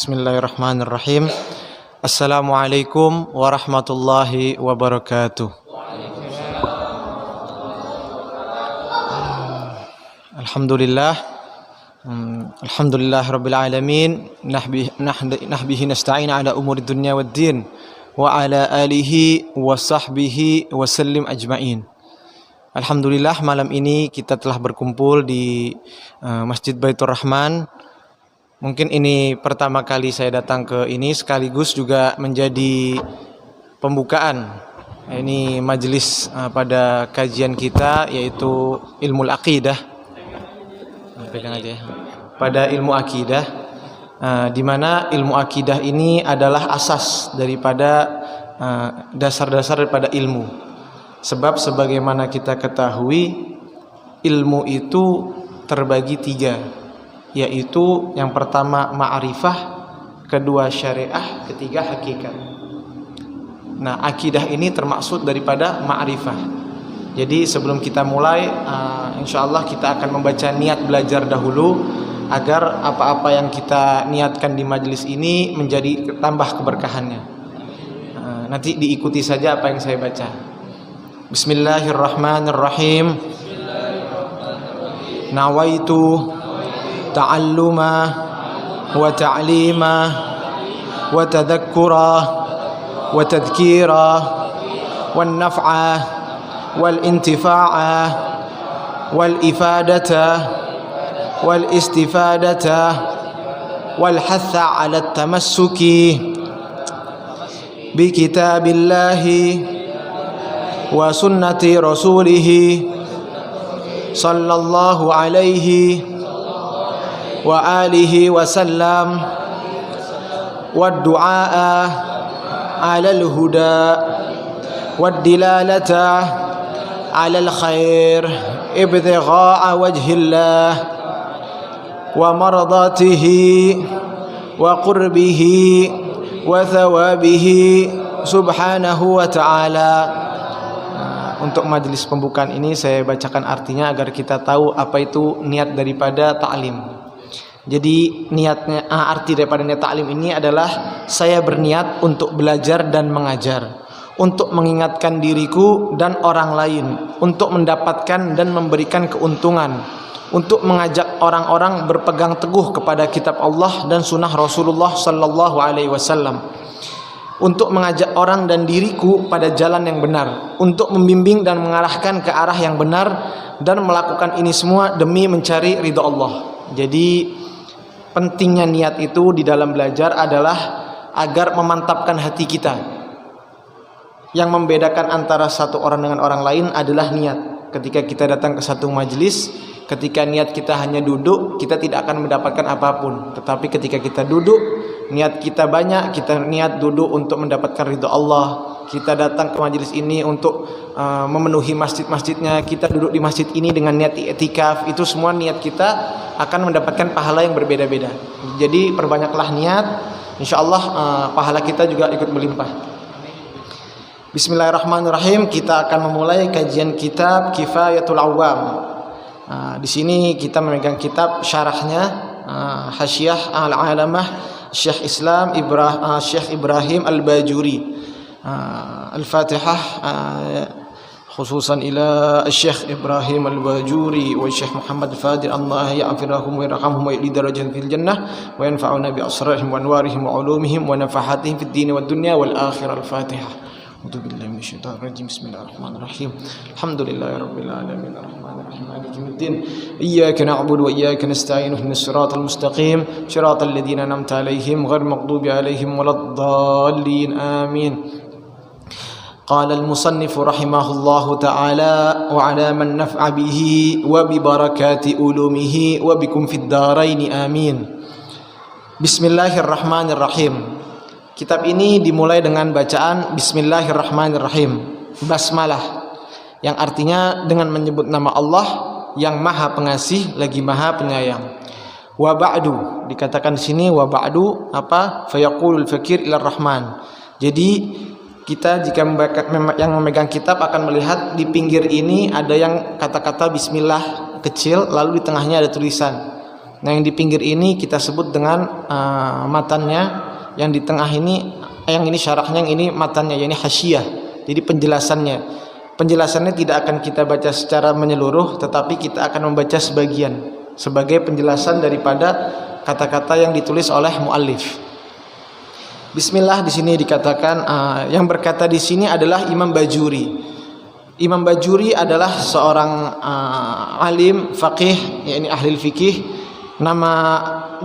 Bismillahirrahmanirrahim. Assalamualaikum warahmatullahi wabarakatuh. Alhamdulillah. Alhamdulillah rabbil alamin. Nahbihi nasta'in ala umuri dunya waddin wa ala alihi wa sahbihi wa sallim ajma'in. Alhamdulillah, malam ini kita telah berkumpul di Masjid Baitur Rahman. Mungkin ini pertama kali saya datang ke ini, sekaligus juga menjadi pembukaan ini majelis pada kajian kita, yaitu ilmu akidah. Pegang aja ya. Pada ilmu akidah, di mana ilmu akidah ini adalah asas daripada dasar-dasar daripada ilmu. Sebab sebagaimana kita ketahui, ilmu itu terbagi tiga, yaitu yang pertama ma'rifah, kedua syariah, ketiga hakikat. Nah, akidah ini termaksud daripada ma'rifah. Jadi sebelum kita mulai, insyaallah kita akan membaca niat belajar dahulu, agar apa-apa yang kita niatkan di majelis ini menjadi tambah keberkahannya. Nanti diikuti saja apa yang saya baca. Bismillahirrahmanirrahim. Nawaitu ta'alluma wa ta'lima wa tadhakkura wa tadhkira wan naf'a wal intifa'a wal ifadata wal istifadata wal hatha 'ala at-tamassuki bi kitabillahi wa sunnati rasulih sallallahu alaihi wa alihi wa sallam wa du'a ala al-huda wa dilalata ala al-khair ibtigha'a wajhillah wa mardatihi wa qurbihi wa thawabihi subhanahu wa ta'ala. Untuk majelis pembukaan ini saya bacakan artinya agar kita tahu apa itu niat daripada ta'lim. Jadi niatnya, arti daripada niat ta'lim ini adalah saya berniat untuk belajar dan mengajar, untuk mengingatkan diriku dan orang lain, untuk mendapatkan dan memberikan keuntungan, untuk mengajak orang-orang berpegang teguh kepada kitab Allah dan sunnah Rasulullah sallallahu alaihi wasallam, untuk mengajak orang dan diriku pada jalan yang benar, untuk membimbing dan mengarahkan ke arah yang benar, dan melakukan ini semua demi mencari ridha Allah. Jadi pentingnya niat itu di dalam belajar adalah agar memantapkan hati kita. Yang membedakan antara satu orang dengan orang lain adalah niat. Ketika kita datang ke satu majelis, ketika niat kita hanya duduk, kita tidak akan mendapatkan apapun. Tetapi ketika kita duduk, niat kita banyak, kita niat duduk untuk mendapatkan ridha Allah. Kita datang ke majelis ini untuk memenuhi masjid-masjidnya, kita duduk di masjid ini dengan niat i'tikaf. Itu semua niat kita akan mendapatkan pahala yang berbeda-beda. Jadi perbanyaklah niat, insyaallah pahala kita juga ikut melimpah. Bismillahirrahmanirrahim. Kita akan memulai kajian kitab Kifayatul Awam. Di sini kita memegang kitab syarahnya, Hasyiah Al-Alamah Syekh Ibrahim Al-Bajuri. Al-Fatihah khususan ila Syekh Ibrahim Al-Bajuri wa Syekh Muhammad Fadil, Allah ya'firahum wa yarhamhum wa ya'li darajatan fil jannah wa yanfa'una bi asrarihim wa anwarihim wa ulumihim wa nafahatihim fid din wad dunya wal akhirah. Al-Fatihah. A'udzu billahi minasyaitonir rajim. Bismillahirrahmanirrahim. Alhamdulillahirabbil alamin arrahmanirrahim maliki yaumiddin. Iyyaka na'budu wa iyyaka nasta'in ihdinas siratal mustaqim siratal ladzina an'amta 'alaihim ghairil maghdubi 'alaihim waladdallin. Amin. قال المصنف رحمه الله تعالى وعلى من نفع به وببركات علومه وبكم في الدارين آمين. Bismillahirrahmanirrahim. Kitab ini dimulai dengan bacaan Bismillahirrahmanirrahim, basmalah, yang artinya dengan menyebut nama Allah yang Maha Pengasih lagi Maha Penyayang. Wa ba'du, dikatakan di sini wa ba'du apa? Fayaqulul fakir ila Rahman. Jadi kita jika yang memegang kitab akan melihat di pinggir ini ada yang kata-kata bismillah kecil, lalu di tengahnya ada tulisan Nah, yang di pinggir ini kita sebut dengan matannya, yang di tengah ini, yang ini syarahnya, yang ini matannya, yakni hasyiyah. Jadi penjelasannya tidak akan kita baca secara menyeluruh, tetapi kita akan membaca sebagian sebagai penjelasan daripada kata-kata yang ditulis oleh muallif. Bismillah di sini dikatakan, yang berkata di sini adalah Imam Bajuri. Imam Bajuri adalah seorang alim faqih, yakni ahli fikih. Nama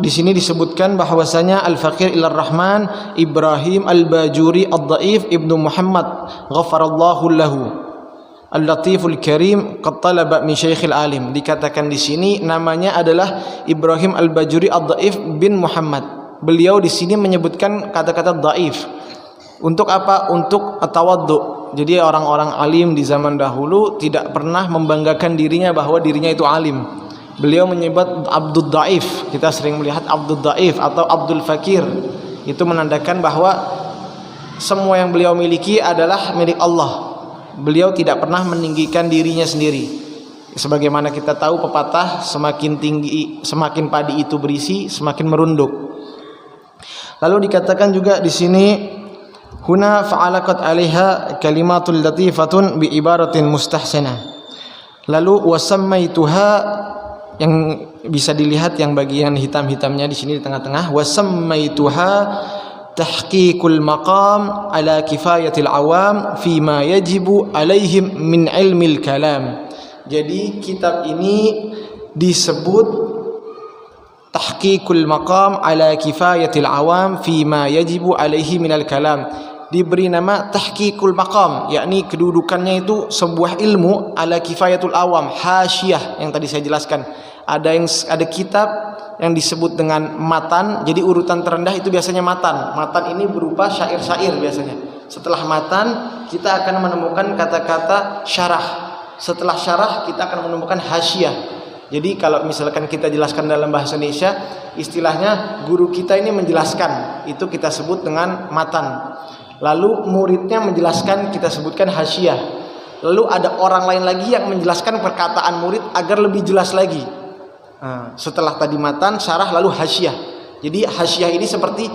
di sini disebutkan bahwasanya al-faqir ilar rahman Ibrahim al-Bajuri ad-Dhaif ibnu Muhammad ghafarallahu lahu al-latiful karim qad talaba min syekhil alim. Dikatakan di sini namanya adalah Ibrahim al-Bajuri ad-Dhaif bin Muhammad. Beliau di sini menyebutkan kata-kata dhaif. Untuk apa? Untuk at-tawaddu. Jadi orang-orang alim di zaman dahulu tidak pernah membanggakan dirinya bahwa dirinya itu alim. Beliau menyebut Abdul Dhaif. Kita sering melihat Abdul Dhaif atau Abdul Fakir. Itu menandakan bahwa semua yang beliau miliki adalah milik Allah. Beliau tidak pernah meninggikan dirinya sendiri. Sebagaimana kita tahu pepatah, semakin tinggi, semakin padi itu berisi, semakin merunduk. Lalu dikatakan juga di sini, huna fa'alaqat 'alaiha kalimatul latifatun bi ibaratin mustahsanah. Lalu wasammaituha, yang bisa dilihat yang bagian hitam-hitamnya di sini di tengah-tengah, wasammaituha tahqiqul maqam ala kifayatil awam fima yajibu alaihim min ilmil kalam. Jadi kitab ini disebut tahqiqul maqam ala kifayatil awam fima yajibu alaihi minal kalam. Diberi nama tahqiqul maqam, yakni kedudukannya itu sebuah ilmu ala kifayatul awam, hasyiyah yang tadi saya jelaskan. Ada kitab yang disebut dengan matan. Jadi urutan terendah itu biasanya matan. Matan ini berupa syair-syair biasanya. Setelah matan kita akan menemukan kata-kata syarah. Setelah syarah kita akan menemukan hasyiyah. Jadi kalau misalkan kita jelaskan dalam bahasa Indonesia, istilahnya guru kita ini menjelaskan, itu kita sebut dengan matan. Lalu muridnya menjelaskan, kita sebutkan hasyiyah. Lalu ada orang lain lagi yang menjelaskan perkataan murid agar lebih jelas lagi. Setelah tadi matan, syarah, lalu hasyiyah. Jadi hasyiyah ini seperti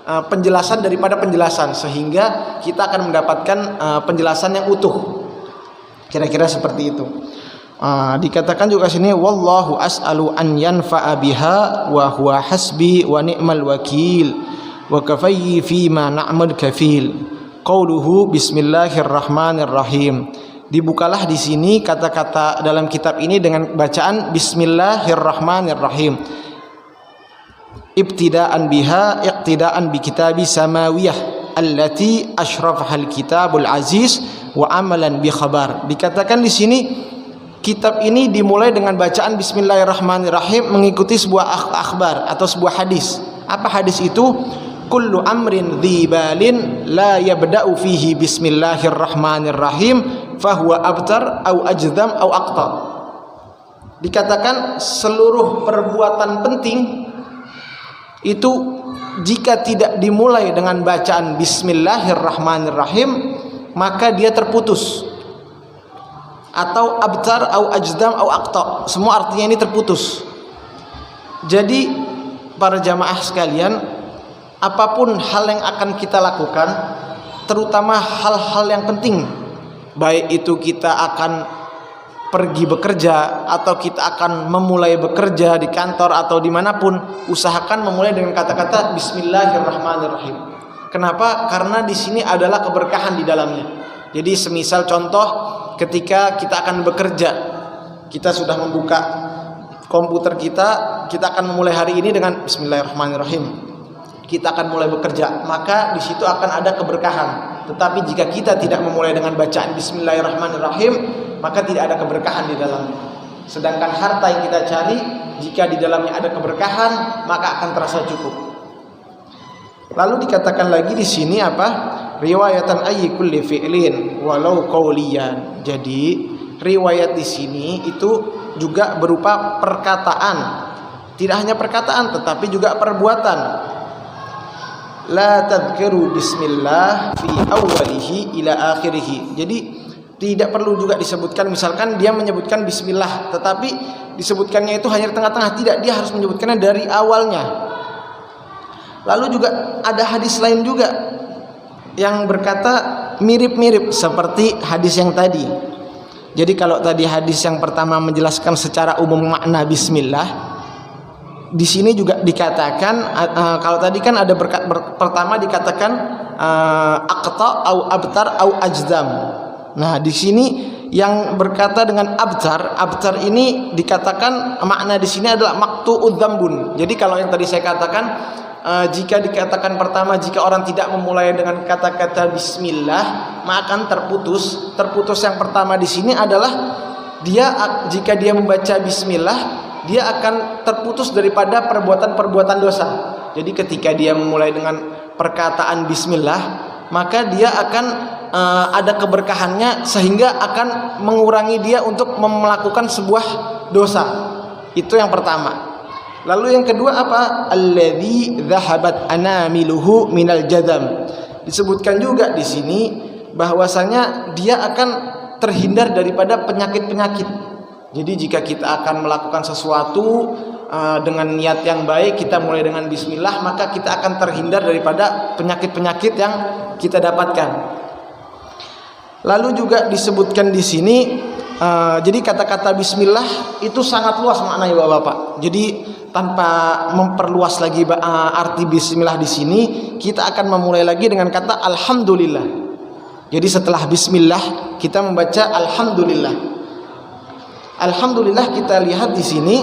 penjelasan daripada penjelasan, sehingga kita akan mendapatkan penjelasan yang utuh. Kira-kira seperti itu. Dikatakan juga sini, wallahu as'alu an yanfa'a biha wa huwa hasbi wa ni'mal wakil wa kafayyi fima na'mal kafil. Qauluhu bismillahirrahmanirrahim. Dibukalah di sini kata-kata dalam kitab ini dengan bacaan bismillahirrahmanirrahim. Ibtida'an biha iqtida'an bi kitabi samawiyah allati ashrafahal kitabul aziz wa amalan bi khabar. Dikatakan di sini kitab ini dimulai dengan bacaan bismillahirrahmanirrahim mengikuti sebuah akhbar atau sebuah hadis. Apa hadis itu? Kullu amrin dhibalin la yabda'u fihi bismillahirrahmanirrahim fahuwa abtar au ajdam au aqta. Dikatakan seluruh perbuatan penting itu jika tidak dimulai dengan bacaan bismillahirrahmanirrahim maka dia terputus. Atau abtar au ajdam au aqta, semua artinya ini terputus. Jadi para jamaah sekalian, apapun hal yang akan kita lakukan, terutama hal-hal yang penting, baik itu kita akan pergi bekerja atau kita akan memulai bekerja di kantor atau dimanapun, usahakan memulai dengan kata-kata bismillahirrahmanirrahim. Kenapa? Karena di sini adalah keberkahan di dalamnya. Jadi semisal contoh, ketika kita akan bekerja, kita sudah membuka komputer kita akan memulai hari ini dengan bismillahirrahmanirrahim. Kita akan mulai bekerja, maka di situ akan ada keberkahan. Tetapi jika kita tidak memulai dengan bacaan bismillahirrahmanirrahim, maka tidak ada keberkahan di dalamnya. Sedangkan harta yang kita cari, jika di dalamnya ada keberkahan, maka akan terasa cukup. Lalu dikatakan lagi di sini apa? Riwayatan ayyi kulli fi'lin walau qauliyan. Jadi riwayat di sini itu juga berupa perkataan. Tidak hanya perkataan tetapi juga perbuatan. La tadhkuru bismillah fi awwalihi ila akhirih. Jadi Tidak perlu juga disebutkan, misalkan dia menyebutkan bismillah, tetapi disebutkannya itu hanya di tengah-tengah. Tidak, dia harus menyebutkannya dari awalnya. Lalu juga ada hadis lain juga yang berkata mirip-mirip seperti hadis yang tadi. Jadi kalau tadi hadis yang pertama menjelaskan secara umum makna bismillah, di sini juga dikatakan kalau tadi kan ada pertama dikatakan aqta au abtar au ajdam. Nah, di sini yang berkata dengan abtar ini dikatakan makna di sini adalah maqtu'udz dzambun. Jadi kalau yang tadi saya katakan jika dikatakan pertama, jika orang tidak memulai dengan kata-kata bismillah, maka akan terputus. Terputus yang pertama di sini adalah jika dia membaca bismillah, dia akan terputus daripada perbuatan-perbuatan dosa. Jadi ketika dia memulai dengan perkataan bismillah, maka dia akan ada keberkahannya sehingga akan mengurangi dia untuk melakukan sebuah dosa. Itu yang pertama. Lalu yang kedua apa? Alladzi dhahabat anamiluhu minal jadam. Disebutkan juga di sini bahwasanya dia akan terhindar daripada penyakit-penyakit. Jadi jika kita akan melakukan sesuatu dengan niat yang baik, kita mulai dengan bismillah, maka kita akan terhindar daripada penyakit-penyakit yang kita dapatkan. Lalu juga disebutkan di sini, jadi kata-kata bismillah itu sangat luas maknanya Bapak-bapak. Jadi tanpa memperluas lagi arti bismillah di sini, kita akan memulai lagi dengan kata alhamdulillah. Jadi setelah bismillah kita membaca alhamdulillah. Alhamdulillah kita lihat di sini,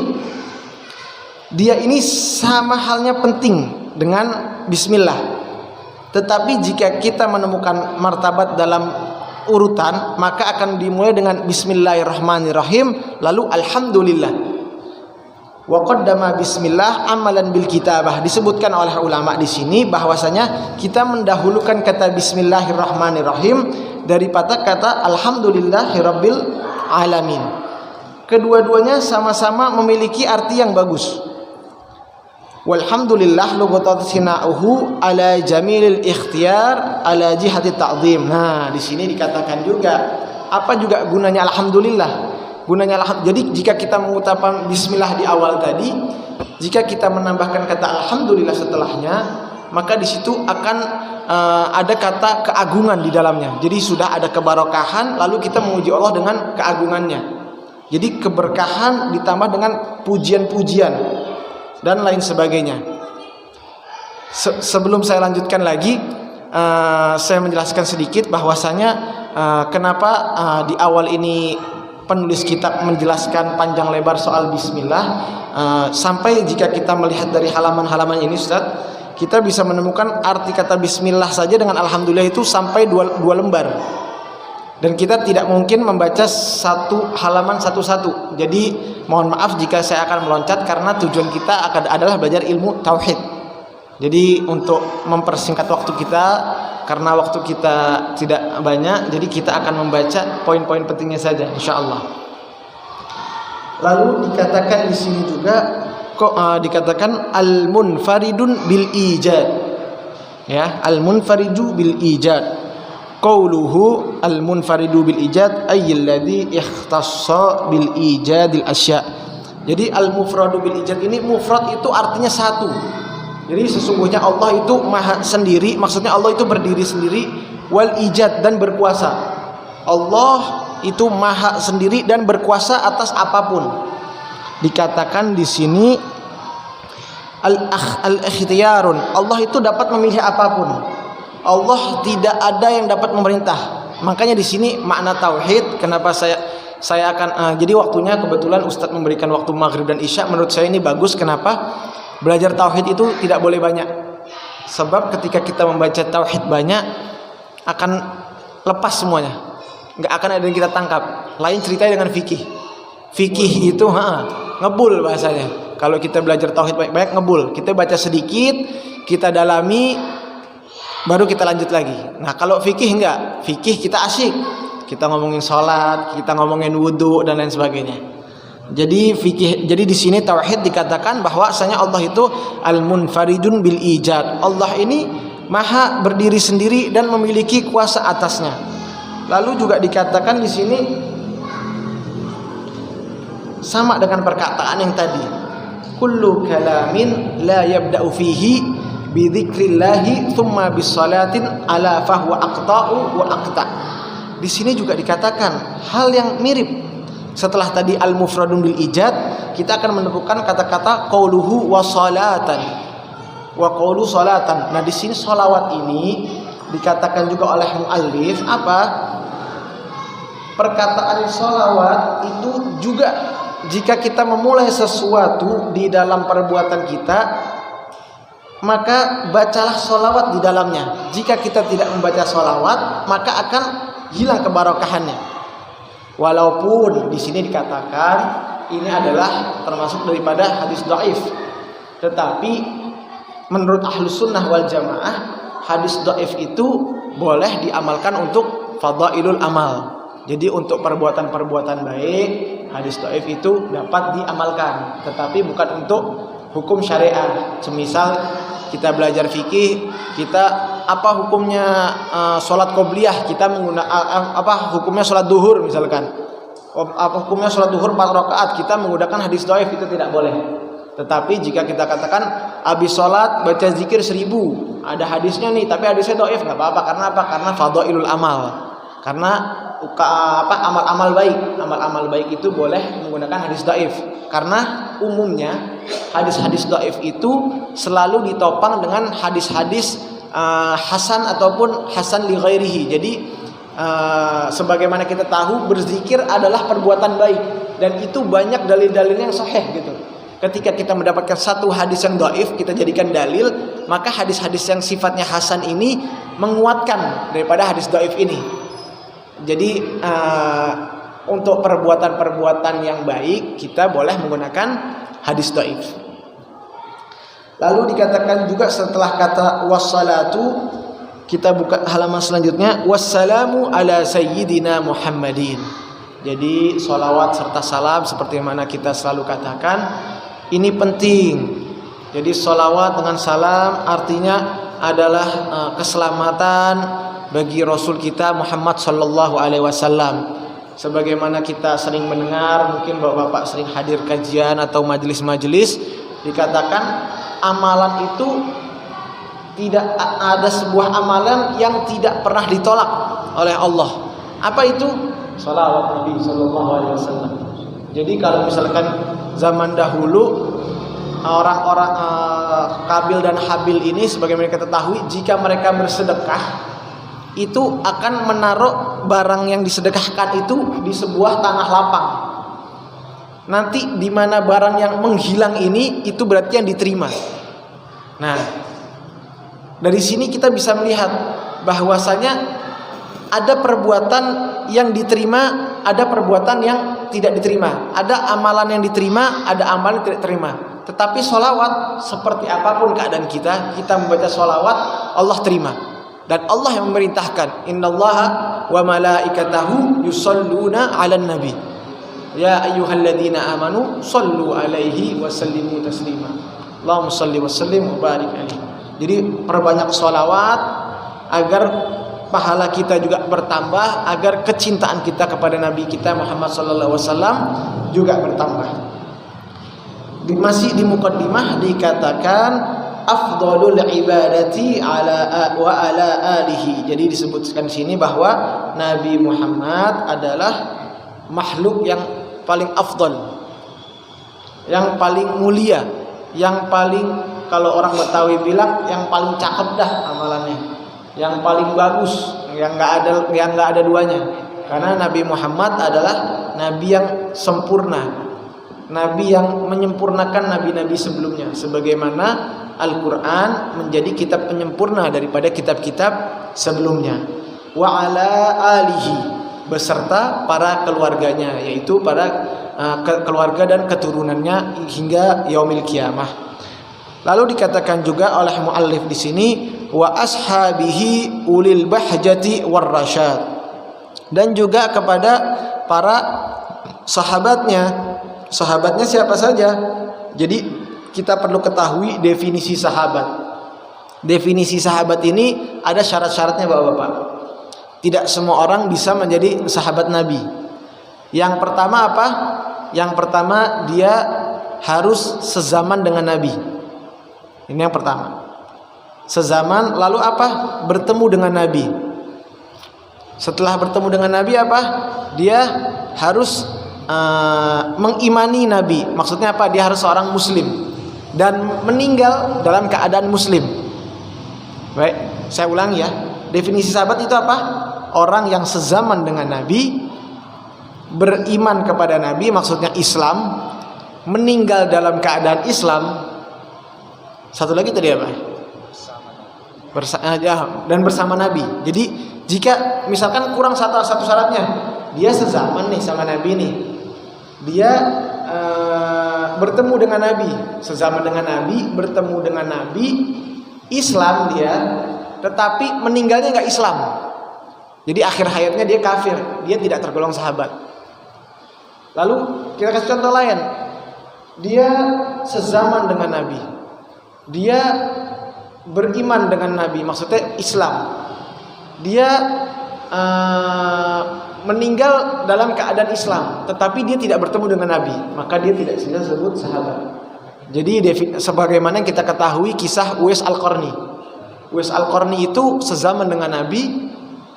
dia ini sama halnya penting dengan bismillah. Tetapi jika kita menemukan martabat dalam urutan, maka akan dimulai dengan bismillahirrahmanirrahim lalu alhamdulillah. Wa qaddama bismillah amalan bil kitabah. Disebutkan oleh ulama di sini bahwasanya kita mendahulukan kata bismillahirrahmanirrahim daripada kata alhamdulillahirabbil alamin. Kedua-duanya sama-sama memiliki arti yang bagus. Walhamdulillah lughatan sina'uhu ala jamilil ikhtiyar ala jihati ta'zim. Nah, di sini dikatakan juga apa juga gunanya alhamdulillah? Gunanya jadi jika kita mengucapkan bismillah di awal tadi, jika kita menambahkan kata alhamdulillah setelahnya, maka di situ akan ada kata keagungan di dalamnya. Jadi sudah ada keberkahan, lalu kita memuji Allah dengan keagungannya. Jadi keberkahan ditambah dengan pujian-pujian dan lain sebagainya. Sebelum saya lanjutkan lagi, saya menjelaskan sedikit bahwasanya kenapa di awal ini penulis kitab menjelaskan panjang lebar soal bismillah, sampai jika kita melihat dari halaman-halaman ini Ustaz, kita bisa menemukan arti kata bismillah saja dengan alhamdulillah itu sampai dua lembar. Dan kita tidak mungkin membaca satu halaman satu-satu. Jadi mohon maaf jika saya akan meloncat, karena tujuan kita adalah belajar ilmu tauhid. Jadi untuk mempersingkat waktu kita, karena waktu kita tidak banyak, jadi kita akan membaca poin-poin pentingnya saja insyaallah. Lalu dikatakan di sini juga dikatakan al-munfaridun bil ijad. Ya, al-munfaridu bil ijad. Qauluhu al-munfaridu bil ijad ayyil ladzi ikhtassa bil ijadil asya. Jadi al-mufradu bil ijad ini, mufrad itu artinya satu. Jadi sesungguhnya Allah itu maha sendiri, maksudnya Allah itu berdiri sendiri, wal ijad dan berkuasa. Allah itu maha sendiri dan berkuasa atas apapun. Dikatakan di sini al-ikhtiyarun. Allah itu dapat memilih apapun. Allah tidak ada yang dapat memerintah. Makanya di sini makna tauhid. Kenapa saya akan jadi waktunya kebetulan Ustadz memberikan waktu maghrib dan isya. Menurut saya ini bagus. Kenapa? Belajar tauhid itu tidak boleh banyak. Sebab ketika kita membaca tauhid banyak, akan lepas semuanya. Nggak akan ada yang kita tangkap. Lain ceritanya dengan fikih. Fikih itu ngebul bahasanya. Kalau kita belajar tauhid banyak-banyak ngebul. Kita baca sedikit, kita dalami, baru kita lanjut lagi. Nah kalau fikih enggak, fikih kita asyik, kita ngomongin sholat, kita ngomongin wudhu dan lain sebagainya. Jadi fikih, jadi di sini tauhid dikatakan bahwasanya Allah itu al-munfaridun bil ijad. Allah ini maha berdiri sendiri dan memiliki kuasa atasnya. Lalu juga dikatakan di sini sama dengan perkataan yang tadi. Kullu kalamin la yabda'u fihi bi dzikrillah tsumma bis salatin ala fahuwa aqta'u wa aqta'. Di sini juga dikatakan hal yang mirip. Setelah tadi al-mufradun bil ijad, kita akan menemukan kata-kata qauluhu wa salatan wa qaulu salatan. Nah, di sini salawat ini dikatakan juga oleh muallif apa? Perkataan salawat itu juga jika kita memulai sesuatu di dalam perbuatan kita, maka bacalah salawat di dalamnya. Jika kita tidak membaca salawat, maka akan hilang kebarokahannya. Walaupun di sini dikatakan ini adalah termasuk daripada hadis dhaif, tetapi menurut ahlus sunnah wal jamaah hadis dhaif itu boleh diamalkan untuk fadailul amal. Jadi untuk perbuatan-perbuatan baik hadis dhaif itu dapat diamalkan, tetapi bukan untuk hukum syariat. Semisal kita belajar fikih, kita apa hukumnya sholat qobliyah, kita menggunakan apa hukumnya sholat duhur misalkan, apa hukumnya sholat duhur 4 rakaat, kita menggunakan hadis dhaif, itu tidak boleh. Tetapi jika kita katakan habis sholat baca zikir 1000, ada hadisnya nih tapi hadisnya dhaif, nggak apa-apa. Karena apa? Karena fadailul amal, karena amal-amal baik itu boleh menggunakan hadis dhaif. Karena umumnya hadis-hadis dhaif itu selalu ditopang dengan hadis-hadis hasan ataupun hasan li ghairihi. Jadi sebagaimana kita tahu berzikir adalah perbuatan baik, dan itu banyak dalil-dalilnya yang sahih gitu. Ketika kita mendapatkan satu hadis yang dhaif, kita jadikan dalil, maka hadis-hadis yang sifatnya hasan ini menguatkan daripada hadis dhaif ini. Jadi untuk perbuatan-perbuatan yang baik kita boleh menggunakan hadis dhaif. Lalu dikatakan juga setelah kata wassalatu, kita buka halaman selanjutnya, wassalamu ala sayyidina Muhammadin. Jadi salawat serta salam seperti mana kita selalu katakan ini penting. Jadi salawat dengan salam artinya adalah keselamatan bagi Rasul kita Muhammad sallallahu alaihi wasallam. Sebagaimana kita sering mendengar, mungkin Bapak-bapak sering hadir kajian atau majelis-majelis, dikatakan amalan itu tidak ada sebuah amalan yang tidak pernah ditolak oleh Allah. Apa itu? Shalawat Nabi sallallahu alaihi wasallam. Jadi kalau misalkan zaman dahulu orang-orang Qabil dan Habil ini sebagaimana kita ketahui, jika mereka bersedekah itu akan menaruh barang yang disedekahkan itu di sebuah tanah lapang. Nanti di mana barang yang menghilang ini itu berarti yang diterima. Nah, dari sini kita bisa melihat bahwasanya ada perbuatan yang diterima, ada perbuatan yang tidak diterima. Ada amalan yang diterima, ada amalan yang tidak diterima. Tetapi sholawat seperti apapun keadaan kita membaca sholawat Allah terima. Dan Allah yang memerintahkan, innallaha wa malaikatahu yusholluna 'alan nabi. Ya ayyuhalladzina amanu shollu 'alaihi wa sallimu taslima. Allahumma shalli wa sallim wa barik alaihi. Jadi perbanyak sholawat agar pahala kita juga bertambah, agar kecintaan kita kepada Nabi kita Muhammad sallallahu alaihi wasallam juga bertambah. Masih di muqaddimah dikatakan afdhalul ibadati ala alihi. Jadi disebutkan di sini bahwa Nabi Muhammad adalah makhluk yang paling afdal, yang paling mulia, yang paling, kalau orang Betawi bilang yang paling cakep dah amalannya, yang paling bagus, yang nggak ada duanya. Karena Nabi Muhammad adalah nabi yang sempurna, nabi yang menyempurnakan nabi-nabi sebelumnya, sebagaimana Al-Quran menjadi kitab penyempurna daripada kitab-kitab sebelumnya. Wa ala alihi, beserta para keluarganya, yaitu para keluarga dan keturunannya hingga yaumil kiamah. Lalu dikatakan juga oleh muallif di sini wa ashabihi ulil bahjati war rasyad, dan juga kepada para sahabatnya. Sahabatnya siapa saja? Jadi kita perlu ketahui definisi sahabat. Definisi sahabat ini ada syarat-syaratnya Bapak-bapak. Tidak semua orang bisa menjadi sahabat Nabi. Yang pertama apa? Yang pertama dia harus sezaman dengan Nabi. Ini yang pertama. Sezaman, lalu apa? Bertemu dengan Nabi. Setelah bertemu dengan Nabi apa? Dia harus mengimani Nabi. Maksudnya apa? Dia harus seorang muslim dan meninggal dalam keadaan muslim. Baik, saya ulangi ya. Definisi sahabat itu apa? Orang yang sezaman dengan Nabi, beriman kepada Nabi, maksudnya Islam, meninggal dalam keadaan Islam. Satu lagi tadi apa? Dan bersama Nabi. Jadi jika misalkan kurang satu syaratnya, dia sezaman nih sama Nabi nih, dia bertemu dengan Nabi, sezaman dengan Nabi, bertemu dengan Nabi, Islam dia, tetapi meninggalnya nggak Islam. Jadi akhir hayatnya dia kafir, dia tidak tergolong sahabat. Lalu kita kasih contoh lain, dia sezaman dengan Nabi, dia beriman dengan Nabi, maksudnya Islam, dia meninggal dalam keadaan Islam, tetapi dia tidak bertemu dengan Nabi, maka dia tidak disebut sahabat. Jadi sebagaimana yang kita ketahui kisah Uwais Al-Qarni. Uwais Al-Qarni itu sezaman dengan Nabi,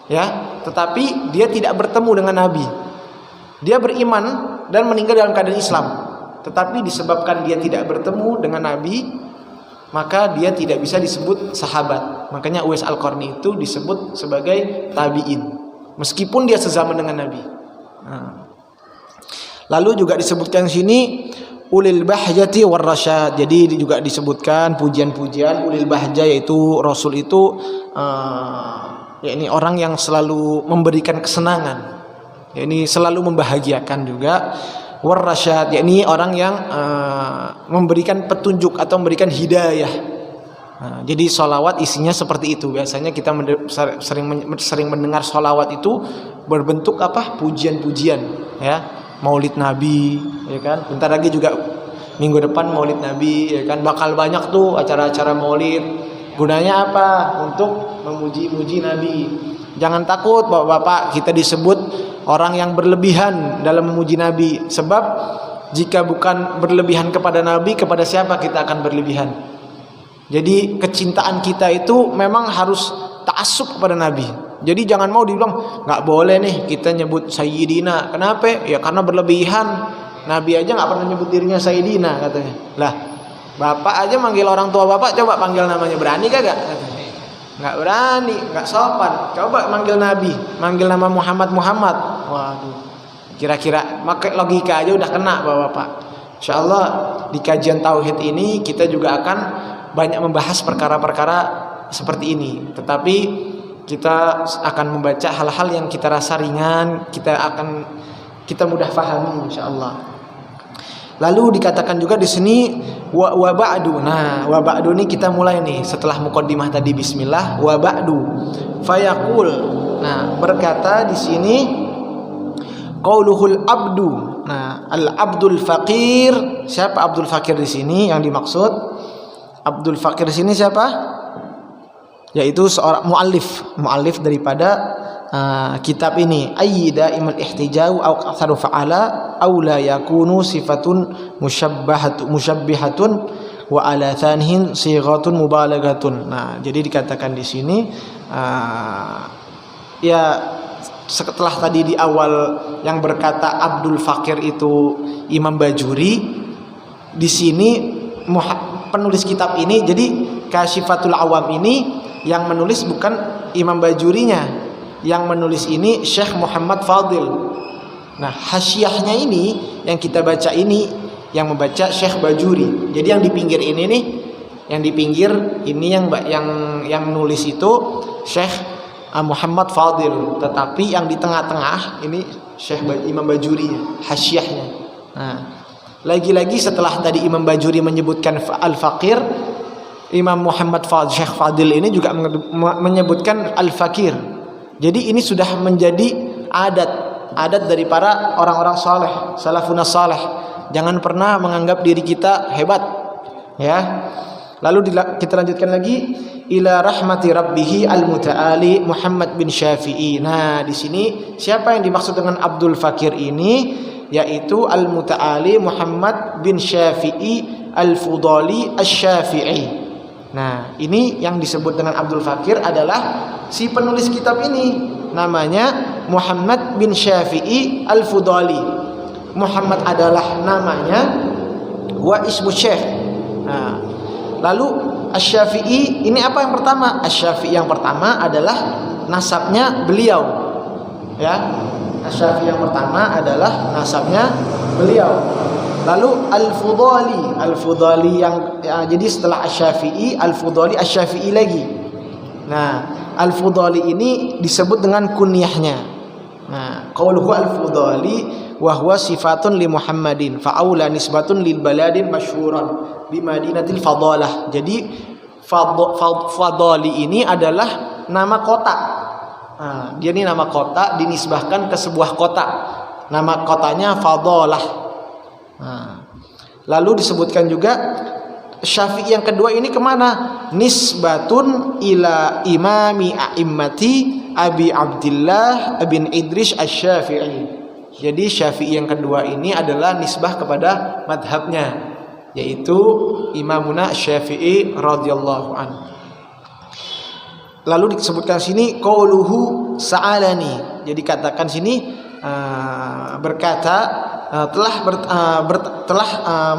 ya, tetapi dia tidak bertemu dengan Nabi. Dia beriman dan meninggal dalam keadaan Islam, tetapi disebabkan dia tidak bertemu dengan Nabi, maka dia tidak bisa disebut sahabat. Makanya Uwais Al-Qarni itu disebut sebagai tabi'in, meskipun dia sezaman dengan Nabi. Lalu juga disebutkan sini ulil bahjati war rasyad. Jadi juga disebutkan pujian-pujian ulil bahja, yaitu Rasul itu yakni orang yang selalu memberikan kesenangan, yakni selalu membahagiakan juga. War rasyad, yakni orang yang memberikan petunjuk atau memberikan hidayah. Jadi sholawat isinya seperti itu. Biasanya kita sering mendengar sholawat itu berbentuk apa? Pujian-pujian, ya. Maulid Nabi, ya kan? Bentar lagi juga minggu depan Maulid Nabi, ya kan? Bakal banyak tuh acara-acara Maulid. Gunanya apa? Untuk memuji-muji Nabi. Jangan takut Bapak-bapak kita disebut orang yang berlebihan dalam memuji Nabi. Sebab jika bukan berlebihan kepada Nabi, kepada siapa kita akan berlebihan? Jadi kecintaan kita itu memang harus ta'assub kepada Nabi. Jadi jangan mau dibilang nggak boleh nih kita nyebut Sayyidina. Kenapa? Ya karena berlebihan. Nabi aja nggak pernah nyebut dirinya Sayyidina katanya. Lah, bapak aja manggil orang tua bapak, coba panggil namanya, berani kagak? Katanya. Nggak berani, nggak sopan. Coba manggil Nabi, manggil nama Muhammad. Waduh, kira-kira pakai logika aja udah kena bapak-bapak. Insyaallah di kajian tauhid ini kita juga akan banyak membahas perkara-perkara seperti ini. Tetapi kita akan membaca hal-hal yang kita rasa ringan, kita mudah pahami insyaallah. Lalu dikatakan juga di sini wa ba'du. Nah, wa ba'du ini kita mulai nih setelah muqaddimah tadi bismillah, wa ba'du. Fayaqul. Nah, berkata di sini qauluhul abdu. Nah, al-abdul faqir. Siapa Abdul Fakir di sini yang dimaksud? Abdul Fakir di sini siapa? Yaitu seorang muallif daripada kitab ini. Ayyida imal ihtijau au aktsaru fa'ala aw la yakunu sifatun musyabbihatun wa ala thanihin sighatun mubalaghatun. Nah, jadi dikatakan di sini ya setelah tadi di awal yang berkata Abdul Fakir itu Imam Bajuri, di sini penulis kitab ini, jadi Kasyifatul Awam ini yang menulis bukan Imam Bajurinya, yang menulis ini Syekh Muhammad Fadil. Nah, hasyiahnya ini yang kita baca ini yang membaca Syekh Bajuri. Jadi yang di pinggir ini nih, yang di pinggir ini yang menulis itu Syekh Muhammad Fadil, tetapi yang di tengah-tengah ini Syekh Imam Bajuri hasyiahnya. Nah, lagi-lagi setelah tadi Imam Bajuri menyebutkan Al-Faqir, Imam Muhammad Syekh Fadil ini juga menyebutkan Al-Fakir. Jadi ini sudah menjadi adat dari para orang-orang saleh, salafun saleh. Jangan pernah menganggap diri kita hebat, ya. Lalu kita lanjutkan lagi, ila rahmati rabbih al-muta'ali Muhammad bin Syafi'i. Nah, di sini siapa yang dimaksud dengan Abdul Fakir ini? Yaitu al-muta'ali Muhammad bin Syafi'i al-Fudali asy-Syafi'i. Nah, ini yang disebut dengan Abdul Fakir adalah si penulis kitab ini. Namanya Muhammad bin Syafi'i al-Fudali. Muhammad adalah namanya, wa ismu syekh. Nah, lalu Asy-Syafi'i ini apa yang pertama? Asy-Syafi'i yang pertama adalah nasabnya beliau. Ya. Asy-Syafi'i yang pertama adalah nasabnya beliau. Lalu Al-Fudali yang ya, jadi setelah Asy-Syafi'i, Al-Fudali Asy-Syafi'i lagi. Nah, Al-Fudali ini disebut dengan kunyahnya. Nah, qauluhu Al-Fudali wa huwa sifatun li Muhammadin fa aula nisbatun lil baladin masyhuran bi Madinatil Fadalah. Jadi Fadali ini adalah nama kota. Nah, dia ini nama kota dinisbahkan ke sebuah kota. Nama kotanya Fadalah. Nah, lalu disebutkan juga Syafi'i yang kedua ini kemana? Nisbatun ila imami a'immati Abi Abdillah bin Idris Asy-Syafi'i. Jadi Syafi'i yang kedua ini adalah nisbah kepada madhabnya, yaitu Imamuna Syafi'i radhiyallahu anhu. Lalu disebutkan sini qauluhu sa'alani. Jadi katakan sini berkata telah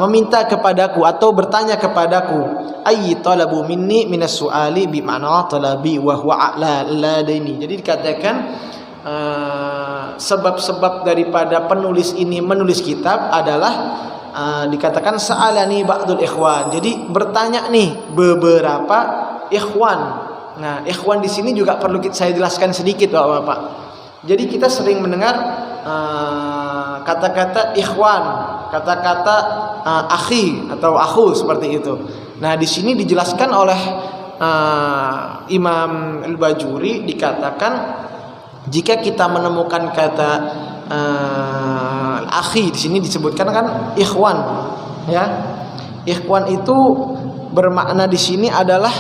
meminta kepadaku atau bertanya kepadaku, ayy talabu minni minas su'ali bi ma'na talabi wa huwa a'la ladaini. Jadi dikatakan sebab-sebab daripada penulis ini menulis kitab adalah dikatakan sa'alani ba'dul ikhwan. Jadi bertanya nih beberapa ikhwan. Nah, ikhwan di sini juga perlu saya jelaskan sedikit Bapak-bapak. Jadi kita sering mendengar kata-kata ikhwan, kata-kata akhi atau akhu seperti itu. Nah, di sini dijelaskan oleh Imam Al-Bajuri, dikatakan jika kita menemukan kata akhi di sini disebutkan kan ikhwan, ya. Ikhwan itu bermakna di sini adalah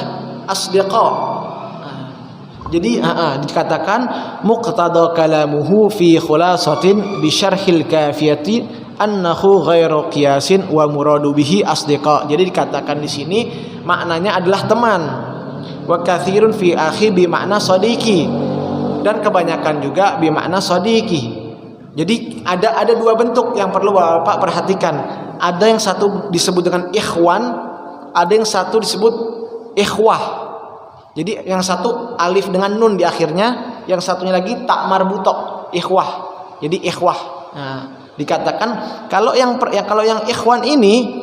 asdiqa. Jadi dikatakan muqtada kalamuhu fi khulasatin bi syarhil kafiyati annahu ghairu qiyasin wa muradu bihi asdiqa. Jadi dikatakan di sini maknanya adalah teman. Wa katsirun fi akhi bi makna sadiqi. Dan kebanyakan juga bi makna sadiqi. Jadi ada dua bentuk yang perlu Bapak perhatikan. Ada yang satu disebut dengan ikhwan, ada yang satu disebut ikhwah. Jadi yang satu alif dengan nun di akhirnya, yang satunya lagi tak marbutok, ikhwah. Jadi ikhwah. Nah, dikatakan kalau yang ikhwan ini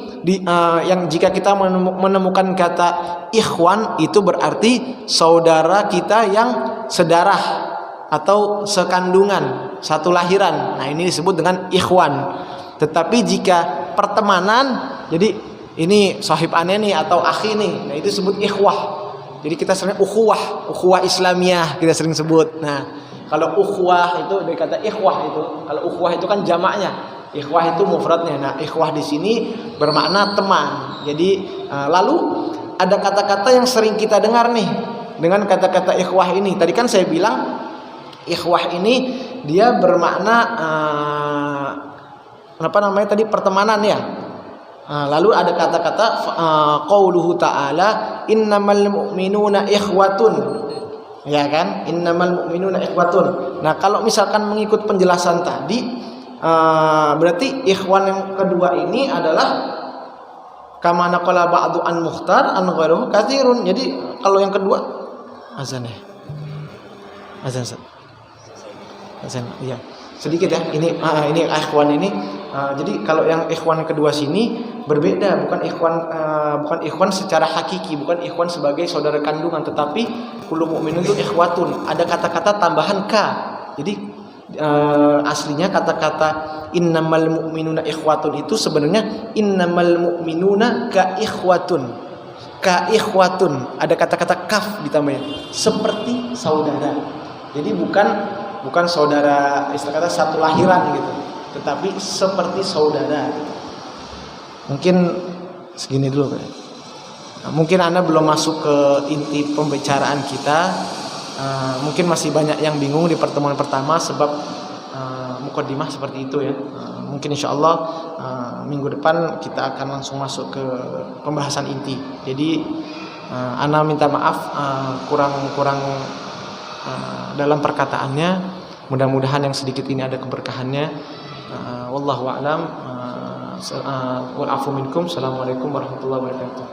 yang jika kita menemukan kata ikhwan itu berarti saudara kita yang sedarah atau sekandungan, satu lahiran. Nah, ini disebut dengan ikhwan. Tetapi jika pertemanan, jadi ini sahib aneh nih atau akhi nih, nah itu disebut ikhwah. Jadi kita sering ukhuwah Islamiyah kita sering sebut. Nah, kalau ukhuwah itu dari kata ikhwah itu. Kalau ukhuwah itu kan jamaknya, ikhwah itu mufradnya. Nah, ikhwah di sini bermakna teman. Jadi lalu ada kata-kata yang sering kita dengar nih dengan kata-kata ikhwah ini. Tadi kan saya bilang ikhwah ini dia bermakna tadi pertemanan ya. Lalu ada kata-kata qauluhu ta'ala innamal mu'minuna ikhwatun. Ya kan? Innamal mu'minuna ikhwatun. Nah, kalau misalkan mengikut penjelasan tadi berarti ikhwan yang kedua ini adalah kama naqala ba'du an mukhtar an ghairuhu katsirun. Jadi kalau yang kedua azan ya. Azan. Iya. Sedikit ya. Ini ikhwan ini. Jadi kalau yang ikhwan kedua sini berbeda, bukan ikhwan secara hakiki, bukan ikhwan sebagai saudara kandungan, tetapi kullu mu'minun itu ikhwatun. Ada kata-kata tambahan ka. Jadi aslinya kata-kata innamal mu'minuna ikhwatun itu sebenarnya innamal mu'minuna ka ikhwatun. Ka ikhwatun. Ada kata-kata kaf ditambahin. Seperti saudara. Jadi bukan saudara istilah kata satu lahiran gitu, tetapi seperti saudara. Mungkin segini dulu Pak. Mungkin Anda belum masuk ke inti pembicaraan kita. Mungkin masih banyak yang bingung di pertemuan pertama sebab mukaddimah seperti itu ya. Mungkin insyaallah minggu depan kita akan langsung masuk ke pembahasan inti. Jadi Ana minta maaf kurang dalam perkataannya. Mudah-mudahan yang sedikit ini ada keberkahannya. Wallahu a'lam. Wal afu minkum. Assalamualaikum warahmatullahi wabarakatuh.